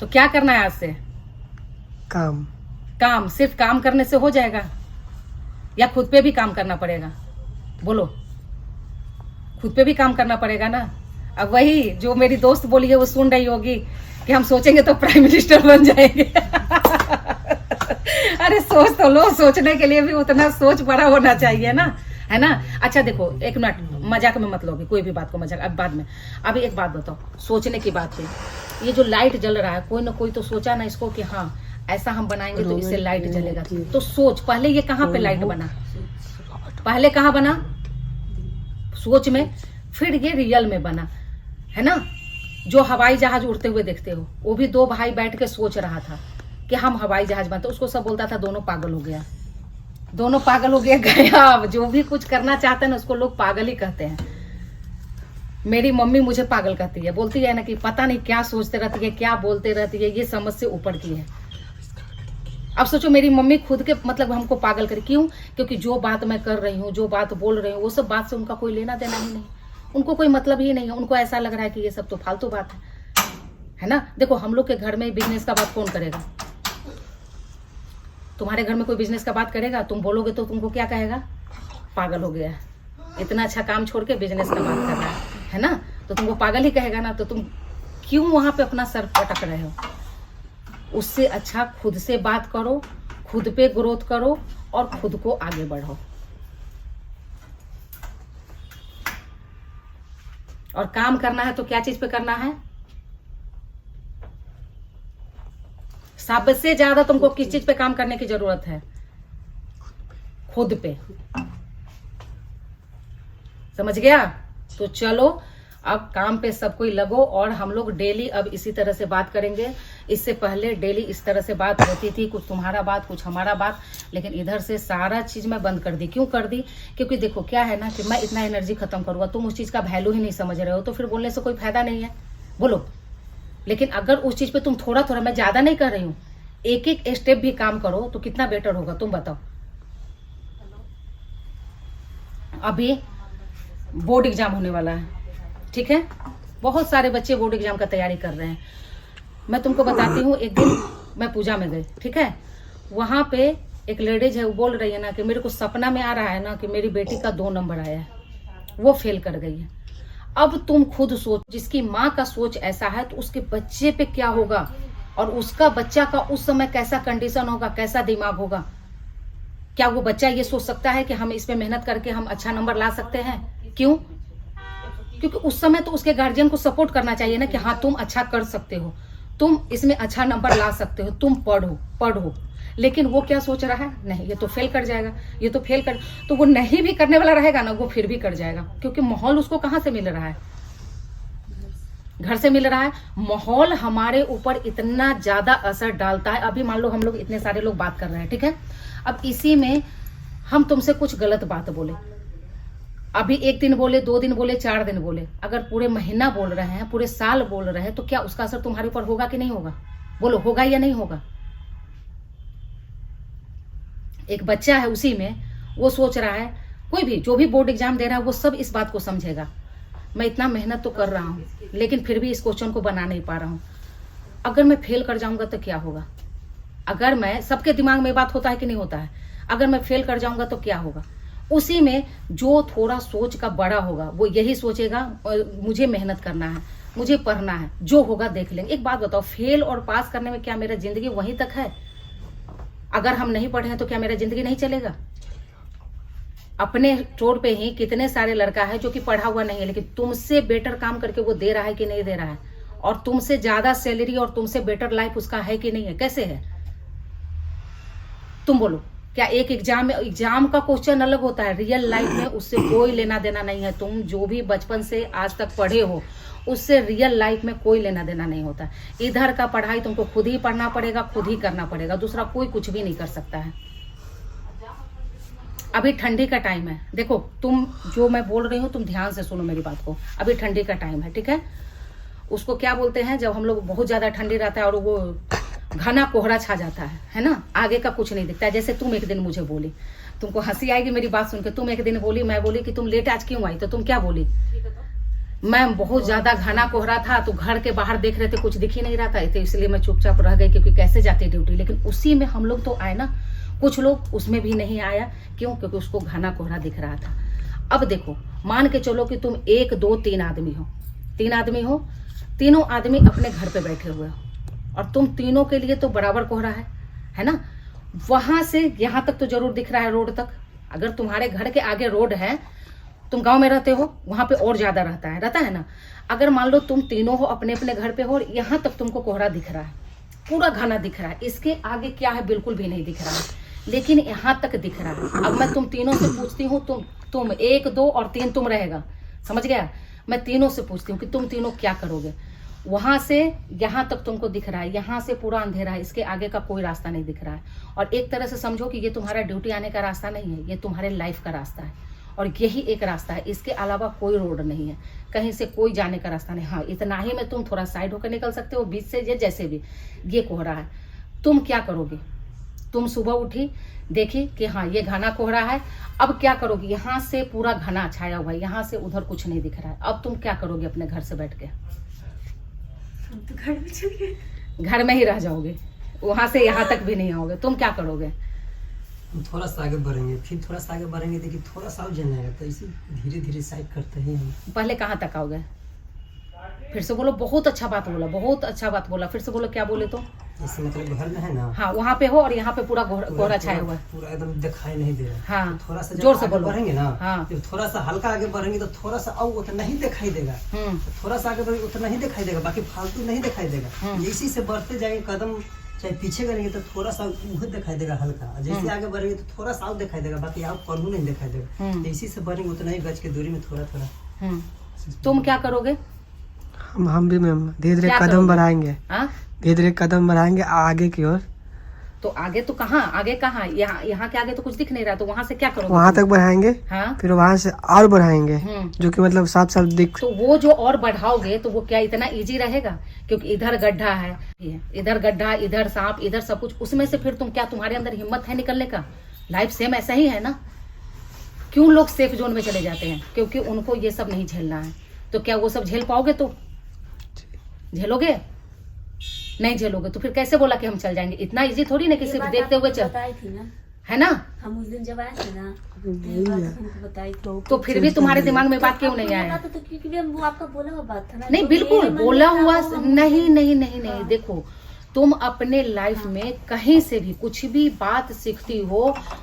तो क्या करना है आज से? काम। काम सिर्फ काम करने से हो जाएगा या खुद पे भी काम करना पड़ेगा? बोलो, खुद पे भी काम करना पड़ेगा ना। अब वही जो मेरी दोस्त बोली है वो सुन रही होगी कि हम सोचेंगे तो प्राइम मिनिस्टर बन जाएंगे। अरे सोच तो लो, सोचने के लिए भी उतना सोच बड़ा होना चाहिए ना, है ना। अच्छा देखो, एक मिनट, मजाक में मत लोगे कोई भी बात को, मजाक अब बाद में। अभी एक बात बताओ, सोचने की बात है, ये जो लाइट जल रहा है, कोई ना कोई तो सोचा ना इसको कि हाँ ऐसा हम बनाएंगे तो इससे लाइट जलेगा। तो सोच, पहले ये कहाँ पे लाइट बना? पहले कहाँ बना? सोच में। फिर ये रियल में बना, है ना। जो हवाई जहाज उड़ते हुए देखते हो, वो भी दो भाई बैठ के सोच रहा था कि हम हवाई जहाज बनते, उसको सब बोलता था दोनों पागल हो गया, दोनों पागल हो गया। अब जो भी कुछ करना चाहते हैं ना उसको लोग पागल ही कहते हैं। मेरी मम्मी मुझे पागल कहती है, बोलती है ना कि पता नहीं क्या सोचते रहती है, क्या बोलते रहती है, ये समझ से ऊपर की है। अब सोचो मेरी मम्मी खुद के मतलब हमको पागल करे, क्यों? क्योंकि जो बात मैं कर रही हूँ, जो बात बोल रही हूँ, वो सब बात से उनका कोई लेना देना ही नहीं, उनको कोई मतलब ही नहीं है। उनको ऐसा लग रहा है कि ये सब तो फालतू बात है ना। देखो हम लोग के घर में बिजनेस का बात कौन करेगा? तुम्हारे घर में कोई बिजनेस का बात करेगा, तुम बोलोगे तो तुमको क्या कहेगा? पागल हो गया है, इतना अच्छा काम छोड़ के बिजनेस का बात कर रहा है ना, तो तुमको पागल ही कहेगा ना। तो तुम क्यों वहां पे अपना सर पटक रहे हो? उससे अच्छा खुद से बात करो, खुद पे ग्रोथ करो और खुद को आगे बढ़ाओ। और काम करना है तो क्या चीज पे करना है? सबसे ज्यादा तुमको किस चीज पे काम करने की जरूरत है? खुद पे। समझ गया? तो चलो अब काम पे सब कोई लगो। और हम लोग डेली अब इसी तरह से बात करेंगे। इससे पहले डेली इस तरह से बात होती थी, कुछ तुम्हारा बात कुछ हमारा बात, लेकिन इधर से सारा चीज मैं बंद कर दी। क्यों कर दी? क्योंकि देखो क्या है ना कि मैं इतना एनर्जी खत्म करूंगा, तुम उस चीज का वैल्यू ही नहीं समझ रहे हो, तो फिर बोलने से कोई फायदा नहीं है, बोलो। लेकिन अगर उस चीज पे तुम थोड़ा थोड़ा, मैं ज्यादा नहीं कर रही हूँ, एक एक स्टेप भी काम करो तो कितना बेटर होगा, तुम बताओ। अभी बोर्ड एग्जाम होने वाला है, ठीक है, बहुत सारे बच्चे बोर्ड एग्जाम का तैयारी कर रहे हैं। मैं तुमको बताती हूँ, एक दिन मैं पूजा में गई, ठीक है, वहां पे एक लेडीज है, वो बोल रही है ना कि मेरे को सपना में आ रहा है ना कि मेरी बेटी का 2 नंबर आया है, वो फेल कर गई है। अब तुम खुद सोच, जिसकी माँ का सोच ऐसा है तो उसके बच्चे पे क्या होगा, और उसका बच्चा का उस समय कैसा कंडीशन होगा, कैसा दिमाग होगा। क्या वो बच्चा ये सोच सकता है कि हम इसमें मेहनत करके हम अच्छा नंबर ला सकते हैं? क्यों? क्योंकि उस समय तो उसके गार्जियन को सपोर्ट करना चाहिए ना कि हाँ तुम अच्छा कर सकते हो, तुम इसमें अच्छा नंबर ला सकते हो, तुम पढ़ो। लेकिन वो क्या सोच रहा है? नहीं, ये तो फेल कर जाएगा, ये तो फेल कर, तो वो नहीं भी करने वाला रहेगा ना, वो फिर भी कर जाएगा। क्योंकि माहौल उसको कहाँ से मिल रहा है? घर से मिल रहा है। माहौल हमारे ऊपर इतना ज्यादा असर डालता है। अभी मान लो हम लोग इतने सारे लोग बात कर रहे हैं, ठीक है, अब इसी में हम तुमसे कुछ गलत बात बोले, अभी 1 दिन बोले, 2 दिन बोले, 4 दिन बोले, अगर पूरे महीना बोल रहे हैं, पूरे साल बोल रहे हैं, तो क्या उसका असर तुम्हारे ऊपर होगा कि नहीं होगा? बोलो, होगा या नहीं होगा? एक बच्चा है, उसी में वो सोच रहा है, कोई भी जो भी बोर्ड एग्जाम दे रहा है वो सब इस बात को समझेगा, मैं इतना मेहनत तो कर रहा हूँ लेकिन फिर भी इस क्वेश्चन को बना नहीं पा रहा हूँ, अगर मैं फेल कर जाऊंगा तो क्या होगा? अगर मैं, सबके दिमाग में बात होता है कि नहीं होता है, अगर मैं फेल कर जाऊंगा तो क्या होगा? उसी में जो थोड़ा सोच का बड़ा होगा वो यही सोचेगा, मुझे मेहनत करना है, मुझे पढ़ना है, जो होगा देख लेंगे। एक बात बताओ, फेल और पास करने में क्या मेरा जिंदगी वहीं तक है? अगर हम नहीं पढ़े हैं तो क्या मेरा जिंदगी नहीं चलेगा? अपने स्टोर पे ही कितने सारे लड़का है जो कि पढ़ा हुआ नहीं है, लेकिन तुमसे बेटर काम करके वो दे रहा है कि नहीं दे रहा है, और तुमसे ज्यादा सैलरी और तुमसे बेटर लाइफ उसका है कि नहीं है? कैसे है? तुम बोलो। क्या एक एग्जाम का क्वेश्चन अलग होता है, रियल लाइफ में उससे कोई लेना देना नहीं है। तुम जो भी बचपन से आज तक पढ़े हो उससे रियल लाइफ में कोई लेना देना नहीं होता। इधर का पढ़ाई तुमको खुद ही पढ़ना पड़ेगा, खुद ही करना पड़ेगा, दूसरा कोई कुछ भी नहीं कर सकता है। अभी ठंडी का टाइम है, देखो तुम जो मैं बोल रही हूँ तुम ध्यान से सुनो मेरी बात को। अभी ठंडी का टाइम है, ठीक है, उसको क्या बोलते हैं, जब हम लोग बहुत ज्यादा ठंडी रहता है और वो घना कोहरा छा जाता है ना, आगे का कुछ नहीं दिखता है। जैसे तुम एक दिन मुझे बोली, तुमको हंसी आएगी मेरी बात सुन के, तुम एक दिन बोली, मैं बोली कि तुम लेट आज क्यों आई, तो तुम क्या बोली मैम बहुत ज्यादा घना कोहरा था, तो घर के बाहर देख रहे थे, कुछ दिख ही नहीं रहा था, तो इसलिए मैं चुपचाप रह गई, क्योंकि कैसे जाती ड्यूटी। लेकिन उसी में हम लोग तो आए ना, कुछ लोग उसमें भी नहीं आया। क्यों? क्योंकि उसको घना कोहरा दिख रहा था। अब देखो, मान के चलो कि तुम 1 2 3 आदमी हो, 3 आदमी हो, तीनों आदमी अपने घर पे बैठे हुए हो, और तुम तीनों के लिए तो बराबर कोहरा है ना। वहां से यहाँ तक तो जरूर दिख रहा है, रोड तक। अगर तुम्हारे घर के आगे रोड है, तुम गांव में रहते हो, वहां पे और ज्यादा रहता है ना। अगर मान लो तुम तीनों हो, अपने अपने घर पे हो, और यहाँ तक तुमको कोहरा दिख रहा है, पूरा घना दिख रहा है। इसके आगे क्या है बिल्कुल भी नहीं दिख रहा है, लेकिन यहाँ तक दिख रहा है। अब मैं तुम तीनों से पूछती हूँ, तुम 1 2 और 3 तुम रहेगा, समझ गया। मैं तीनों से पूछती हूँ कि तुम तीनों क्या करोगे। वहां से यहाँ तक तुमको दिख रहा है, यहाँ से पूरा अंधेरा है, इसके आगे का कोई रास्ता नहीं दिख रहा है। और एक तरह से समझो कि ये तुम्हारा ड्यूटी आने का रास्ता नहीं है, ये तुम्हारे लाइफ का रास्ता है, और यही एक रास्ता है। इसके अलावा कोई रोड नहीं है, कहीं से कोई जाने का रास्ता नहीं। हाँ, इतना ही में तुम थोड़ा साइड होकर निकल सकते हो, बीच से, ये जैसे भी। ये कोहरा है, तुम क्या करोगे? तुम सुबह उठी, देखी कि हाँ ये घना कोहरा है, अब क्या करोगे? यहाँ से पूरा घना छाया हुआ है, यहाँ से उधर कुछ नहीं दिख रहा है। अब तुम क्या करोगे अपने घर से बैठ के? हम तो घर में चले गए, घर में ही रह जाओगे, वहां से यहाँ तक भी नहीं आओगे। तुम क्या करोगे? हम थोड़ा सा आगे बढ़ेंगे, फिर थोड़ा सा आगे बढ़ेंगे, देखिए थोड़ा सा जल जाएगा, तो इसी धीरे धीरे साइड करते हैं हम। पहले कहाँ तक आओगे? फिर से बोलो। बहुत अच्छा बात बोला, बहुत अच्छा बात बोला। फिर से बोलो, क्या बोले तो? जैसे मतलब घर में है ना, हाँ, वहाँ पे हो और यहाँ पे पूरा कोहरा छाया हुआ है, पूरा एकदम दिखाई नहीं दे रहा है। हाँ, तो थोड़ा सा जोर से आगे बोलो। बढ़ेंगे ना, हाँ। जब थोड़ा सा हल्का आगे बढ़ेंगे तो थोड़ा सा और उतना ही दिखाई देगा। तो थोड़ा सा आगे बढ़ेंगे उतना ही दिखाई देगा, बाकी फालतू नहीं दिखाई देगा। इसी से बढ़ते जाएंगे, कदम चाहे पीछे करेंगे तो थोड़ा सा वो दिखाई देगा हल्का, जैसे आगे बढ़ेंगे तो थोड़ा सा और दिखाई देगा, बाकी आप करू नहीं दिखाई देगा। तो इसी से बढ़ेंगे उतना ही गज की दूरी में थोड़ा थोड़ा। तुम क्या करोगे? हम भी मैम धीरे धीरे क्या कदम करोगे? बढ़ाएंगे, हाँ, धीरे धीरे कदम बढ़ाएंगे आगे की ओर। तो आगे तो कहाँ, आगे कहाँ? यहाँ के आगे तो कुछ दिख नहीं रहा, तो वहां से क्या करोगे? वहां तक बढ़ाएंगे, हाँ, फिर वहां से और बढ़ाएंगे, हम्म। जो कि मतलब साफ साफ दिख। तो वो जो और बढ़ाओगे तो वो क्या इतना इजी रहेगा? क्योंकि इधर गड्ढा है, इधर गड्ढा, इधर सांप, इधर सब कुछ, उसमें से फिर तुम क्या, तुम्हारे अंदर हिम्मत है निकलने का? लाइफ सेम ऐसा ही है ना। क्यों लोग सेफ जोन में चले जाते हैं? क्योंकि उनको ये सब नहीं झेलना है। तो क्या वो सब झेल पाओगे? तो झेलोगे? नहीं झेलोगे तो फिर कैसे बोला कि हम चल जाएंगे? इतना इजी थोड़ी ना कि ये सिर्फ बात देखते हुए आपको चल, बताई थी ना, है ना। हम उस दिन जब आए थे ना, ये बात हमको बताई थी। तो फिर भी तुम्हारे दिमाग में बात क्यों नहीं आया? तो क्योंकि हम वो आपका बोला हुआ बात था ना। नहीं, जो बिल्कुल मेरे मन बोला में था, हुआ वो हम- नहीं नहीं नहीं नहीं। देखो, तुम अपने लाइफ में कहीं से भी कुछ भी बात सीखती हो,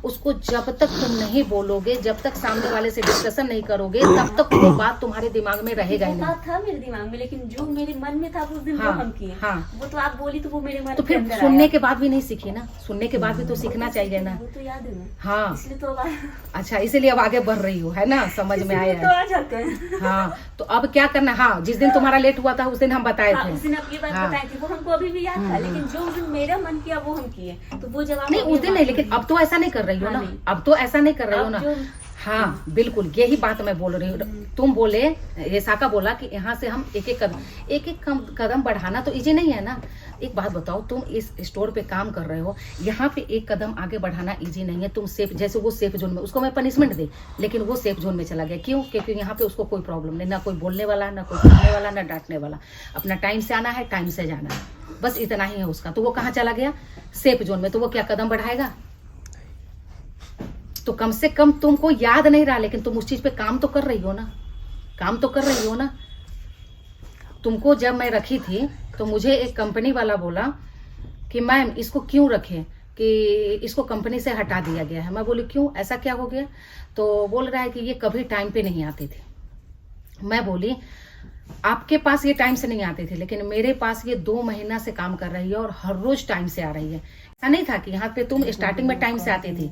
उसको जब तक तुम नहीं बोलोगे, जब तक सामने वाले से डिस्कशन नहीं करोगे, तब तक वो बात तुम्हारे दिमाग में रहेगा ही वो नहीं। बात था मेरे दिमाग में, लेकिन जो मेरे मन में था वो उस दिन हाँ, वो हम किए। हाँ। वो तो आप बोली तो वो मेरे मन तो के फिर अंदर सुनने आया। के बाद भी नहीं सीखी ना, सुनने के बाद भी तो सीखना चाहिए ना। वो तो याद है ना, हाँ, इसलिए तो अब अच्छा, इसीलिए अब आगे बढ़ रही हो, है ना, समझ में आया तो है। आ जाते हैं। हाँ, तो अब क्या करना? हाँ, जिस दिन तुम्हारा लेट हुआ था उस दिन हम बताए हाँ, थे। उस दिन आप ये बात हाँ। बताई थी, वो हमको अभी भी याद था, लेकिन जो उस दिन मेरा मन किया वो हम किए। तो वो जब आप नहीं, उस दिन नहीं, लेकिन अब तो ऐसा नहीं कर रही हो हाँ, ना, नहीं। अब तो ऐसा नहीं कर रही हो अब ना। जो- हाँ, बिल्कुल यही बात मैं बोल रही हूँ। तुम बोले, ये साका बोला कि यहाँ से हम एक एक कदम बढ़ाना तो इजी नहीं है ना। एक बात बताओ, तुम इस स्टोर पे काम कर रहे हो, यहाँ पे एक कदम आगे बढ़ाना इजी नहीं है। तुम सेफ, जैसे वो सेफ जोन में, उसको मैं पनिशमेंट दे, लेकिन वो सेफ जोन में चला गया। क्यों? क्योंकि यहाँ पे उसको कोई प्रॉब्लम नहीं, ना कोई बोलने वाला, ना कोई कहने वाला, ना डांटने वाला। अपना टाइम से आना है, टाइम से जाना है, बस इतना ही है उसका। तो वो कहाँ चला गया? सेफ जोन में। तो वो क्या कदम बढ़ाएगा? तो कम से कम तुमको याद नहीं रहा, लेकिन तुम उस चीज पे काम तो कर रही हो ना, काम तो कर रही हो ना। तुमको जब मैं रखी थी तो मुझे एक कंपनी वाला बोला कि मैम इसको क्यों रखे, कि इसको कंपनी से हटा दिया गया है। मैं बोली क्यों, ऐसा क्या हो गया? तो बोल रहा है कि ये कभी टाइम पे नहीं आती थी। मैं बोली आपके पास ये टाइम से नहीं आती थी, लेकिन मेरे पास ये 2 महीना से काम कर रही है और हर रोज टाइम से आ रही है। ऐसा नहीं था कि यहाँ पे तुम स्टार्टिंग में टाइम से आती थी।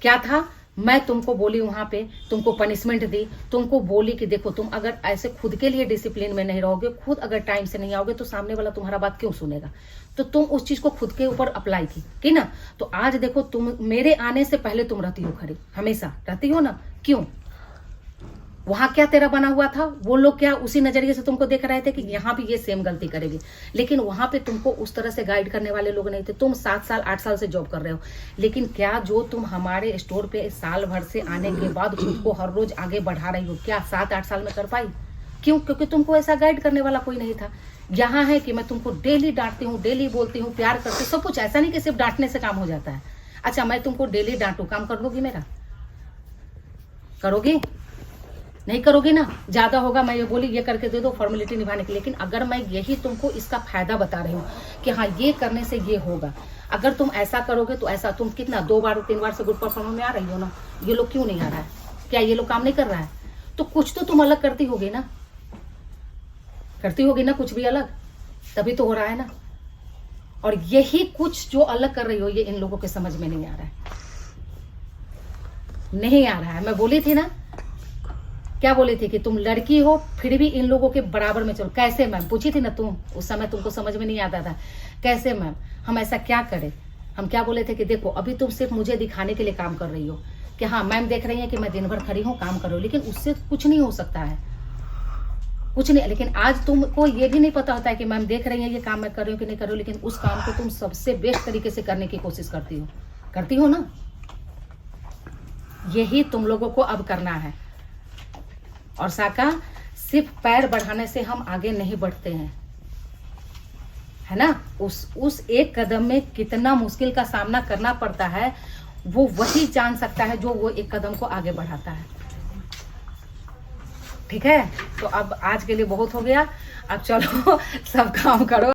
क्या था? मैं तुमको बोली, वहां पे तुमको पनिशमेंट दी, तुमको बोली कि देखो तुम अगर ऐसे खुद के लिए डिसिप्लिन में नहीं रहोगे, खुद अगर टाइम से नहीं आओगे, तो सामने वाला तुम्हारा बात क्यों सुनेगा? तो तुम उस चीज को खुद के ऊपर अप्लाई की ना। तो आज देखो, तुम मेरे आने से पहले तुम रहती हो खड़ी, हमेशा रहती हो ना। क्यों? वहां क्या तेरा बना हुआ था? वो लोग क्या उसी नजरिए से तुमको देख रहे थे कि यहाँ भी ये सेम गलती करेगी, लेकिन वहां पे तुमको उस तरह से गाइड करने वाले लोग नहीं थे। तुम 7 साल 8 साल से जॉब कर रहे हो, लेकिन क्या जो तुम हमारे स्टोर पे साल भर से आने के बाद खुद को हर रोज आगे बढ़ा रही हो, क्या 7-8 साल में कर पाई? क्यों? क्योंकि तुमको ऐसा गाइड करने वाला कोई नहीं था। यहाँ है कि मैं तुमको डेली डांटती हूँ, डेली बोलती हूँ, प्यार करती हूँ, सब कुछ। ऐसा नहीं कि सिर्फ डांटने से काम हो जाता है। अच्छा, मैं तुमको डेली डांटू, काम कर लोगी मेरा? करोगी? नहीं करोगी ना। ज्यादा होगा मैं ये बोली ये करके दे दो फॉर्मेलिटी निभाने की, लेकिन अगर मैं यही तुमको इसका फायदा बता रही हूँ कि हाँ ये करने से ये होगा, अगर तुम ऐसा करोगे तो ऐसा, तुम कितना 2 बार 3 बार से गुड परफॉर्मेंस में आ रही हो ना, ये लोग क्यों नहीं आ रहा है? क्या ये लोग काम नहीं कर रहा है? तो कुछ तो तुम अलग करती होगी ना, करती होगी ना कुछ भी अलग, तभी तो हो रहा है ना। और यही कुछ जो अलग कर रही हो ये इन लोगों के समझ में नहीं आ रहा है, नहीं आ रहा है। मैं बोली थी ना, क्या बोली थी कि तुम लड़की हो फिर भी इन लोगों के बराबर में चलो। कैसे मैम? पूछी थी ना तुम, उस समय तुमको समझ में नहीं आता था। कैसे मैम? हम ऐसा क्या करें? हम क्या बोले थे कि देखो अभी तुम सिर्फ मुझे दिखाने के लिए काम कर रही हो कि हाँ मैम देख रही है कि मैं दिन भर खड़ी हूँ काम कर रही हूँ, लेकिन उससे कुछ नहीं हो सकता है, कुछ नहीं। लेकिन आज तुमको ये भी नहीं पता होता है कि मैम देख रही है ये काम मैं कर रही हूँ कि नहीं कर रही हूँ, लेकिन उस काम को तुम सबसे बेस्ट तरीके से करने की कोशिश करती हो ना। यही तुम लोगों को अब करना है। और साका, सिर्फ पैर बढ़ाने से हम आगे नहीं बढ़ते हैं, है ना। उस एक कदम में कितना मुश्किल का सामना करना पड़ता है वो वही जान सकता है जो वो एक कदम को आगे बढ़ाता है। ठीक है, तो अब आज के लिए बहुत हो गया, अब चलो सब काम करो।